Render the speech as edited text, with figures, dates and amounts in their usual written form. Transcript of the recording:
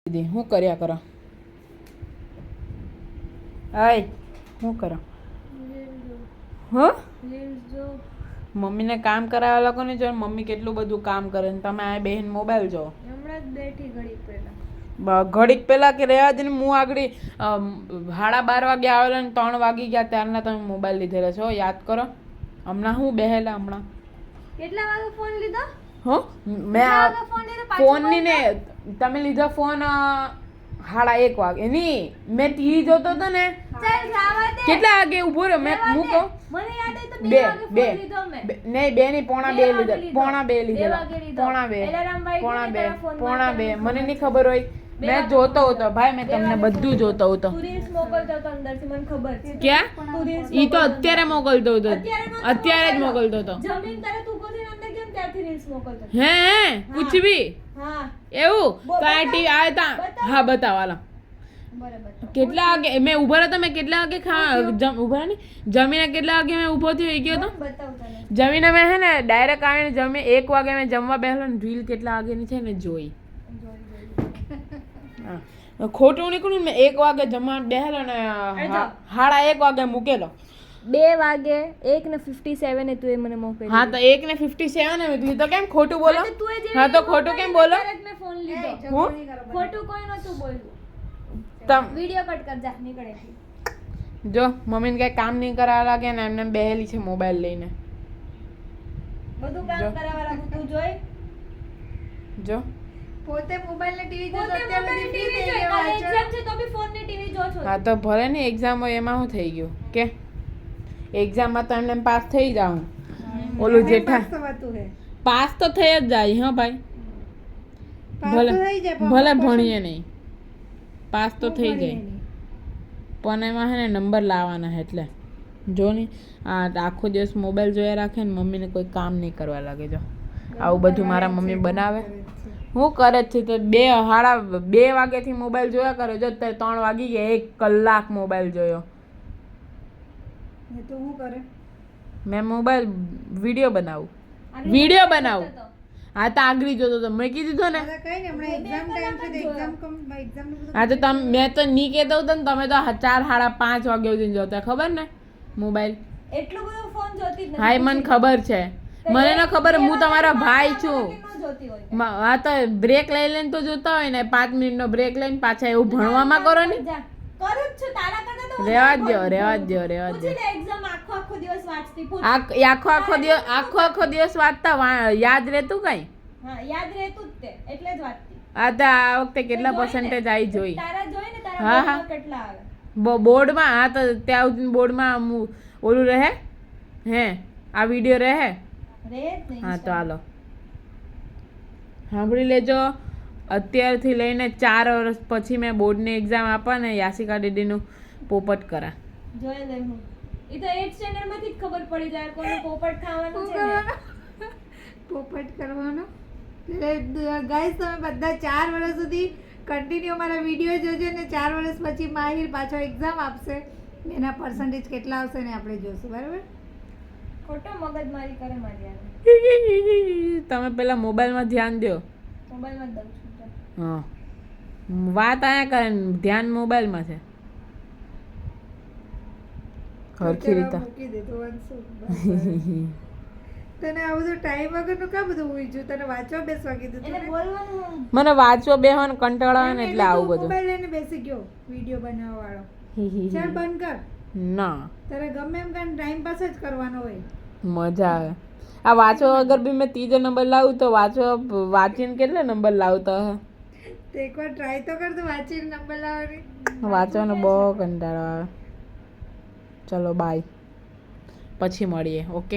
દીદી હું કર્યા કરો? હાય હું કરો? મમ્મીને કામ કરાવવા લોકો ને જો મમ્મી કેટલું બધું કામ કરે ને તમે આ બહેન મોબાઈલ જો. હમણાં જ બેઠી ઘડીક પહેલા. ઘડીક પહેલા કે રહ્યા જ ને હું આગળ 12:30 વાગે આવેલા ને 3 વાગી ગયા ત્યારના તમે મોબાઈલ લીધેલા છો યાદ કરો. હમણાં હું બેહેલા હમણાં કેટલા વાગે ફોન લીધો? હો મેં ફોનની ને તમે લીધો ફોન 1:30 વાગે નહીં મેં ટીવી જોતો હતો ને કેટલા વાગે ઊભો રહ્યો મેં મૂકો મને યાદ છે તો 2 વાગે ફોન લીધો મેં નહીં 2 નહીં પોણા 2 લીધેલા પોણા 2 મને નહીં ખબર હોય મેં જોતો હતો ભાઈ મેં તમને બધું જોતો હતો. તું રીલ્સ મોકલતો હતો અંદરથી મને ખબર છે. ક્યાં? ઈ તો અત્યારે મોકલતો હતો અત્યારે જ મોકલતો હતો. જમીન તારે તું કોથી અંદર કેમ ત્યારથી રીલ્સ મોકલતો હતો? હે कुछ भी હા એવું તો આ ટીવી આ તા હા બતાવાલા બરાબર. કેટલા વાગે મેં ઊભા હતો મેં કેટલા વાગે ઊભા નહીં જમીને કેટલા વાગે મેં ઊભો થઈ ગયો હતો બતાવતા ને જમીને મેં હે ને ડાયરેક્ટ આવીને જમી 1 વાગે મેં જમવા બેસલો ને રીલ કેટલા વાગેની છે ને જોઈ. હા ખોટું નીકળ્યું મેં 1 વાગે જમવા બેસલો ને 1:30 વાગે મૂકેલો 2 વાગે 1:57 તું એ મને મોકલી. હા તો 1:57 મેં તો કેમ ખોટું બોલો? હા તો ખોટું કેમ બોલો? મેં ફોન લીધો. હું ખોટું કોઈ નતું બોલ્યું. તમ વિડિયો કટ કર જા નીકળે. જો મમ્મીને કઈ કામ નહીં કરાવવા લાગે ને એમને બેહેલી છે મોબાઈલ લઈને બધું કામ કરાવવા લાગુ તું જોઈ જો પોતે મોબાઈલ ને ટીવી જોતો અત્યારે ટીવી જોઈ કાલે એક્ઝામ છે તો બી ફોન ને ટીવી જો છો. હા તો ભલે ને એક્ઝામ હોય એમાં શું થઈ ગયું કે એક્ઝામમાં તો એમને પાસ થઈ જાઉં ઓલું જેઠા પાસ તો થઈ જ જાય હા ભાઈ ભલે ભલે ભણીએ નહીં પાસ તો થઈ જાય પણ એમાં હે ને નંબર લાવવાના છે એટલે જો ને આ આખો દિવસ મોબાઈલ જોયા રાખે ને મમ્મીને કોઈ કામ નહીં કરવા લાગે જો આવું બધું મારા મમ્મી બનાવે હું કરે છે તો 2 વાગ્યાથી મોબાઈલ જોયા કરે જો અત્યારે 3 વાગી ગયા 1 કલાક મોબાઈલ જોયો તો હું કરે મેં મોબાઈલ વિડીયો બનાવું હા તો આગળ જોતો તો મેં કીધું હતું ને હા તો તમે મેં તો નહીં કહેતો હતો ને તમે તો 4:30 વાગ્યા સુધી જોતા ખબર ને મોબાઈલ એટલું બધું ફોન જોતી જ હા મને ખબર છે મને ન ખબર હું તમારો ભાઈ છું હા તો બ્રેક લઈ લઈને તો જોતા હોય ને 5 મિનિટનો બ્રેક લઈને પાછા એવું ભણવામાં કરો ને કરું છું તારા કરતા તો રેવા જ દો એક્ઝામ આખો દિવસ વાંચતી આખો દિવસ વાંચતા યાદ રહેતું કઈ હા યાદ રહેતું જ તે એટલે જ વાંચતી આ તો આ વખતે કેટલા પર્સન્ટેજ આવી જોઈ તારા જોઈ ને તારા કેટલા આવે બોર્ડમાં હા તો ત્યાં સુધી બોર્ડમાં ઓલું રહે હે આ વિડીયો રહે હા તો હાલો સાંભળી લેજો અત્યારથી લઈને 4 વર્ષ પછી મેં બોર્ડની એક્ઝામ આપવા ને યાસિકા દીદીનું પોપટ કરા જોઈ લે હું ઈ તો 8th સ્ટેન્ડર્ડ માંથી જ ખબર પડી જાય કોને પોપટ ખાવાનું છે પોપટ કરવાનો એટલે ગાઈસ તમે બધા 4 વર્ષ સુધી કન્ટિન્યુ મારા વિડીયો જોજો ને 4 વર્ષ પછી માહિર પાછો એક્ઝામ આપશે એના પર્સન્ટેજ કેટલા આવશે ને આપણે જોશું બરાબર ખોટો મગજમારી કરે મારી યાર તમે પેલા મોબાઈલમાં ધ્યાન દો મોબાઈલમાં દઉં છું હા વાત આયા કરે ધ્યાન મોબાઈલમાં છે ખરખી રીતે મૂકી દે તો તને આવું તો ટાઈમ વગરનું કા બધું હોઈ જો તને વાંચવા બેસવા કીધું એને બોલવાનું મને વાંચવા બેહવાનો કંટાળો આવે ને એટલે આવું બધું મોબાઈલ લઈને બેસી ગયો વિડિયો બનાવવા વાળો ચાલ બંધ કર ના તારે ગમે એમ કાન ટાઈમ પાસ જ કરવાનો હોય મજા આવે આ વાંચવા વગર બી મેં 3 નંબર લાવું તો વાંચીને કેટલા નંબર લાવતો હે તો એકવાર ટ્રાય તો કર તો વાંચીને નંબર લાવવાની વાંચવાનો બહુ કંટાળો આવે ચલો બાય પછી મળીએ ઓકે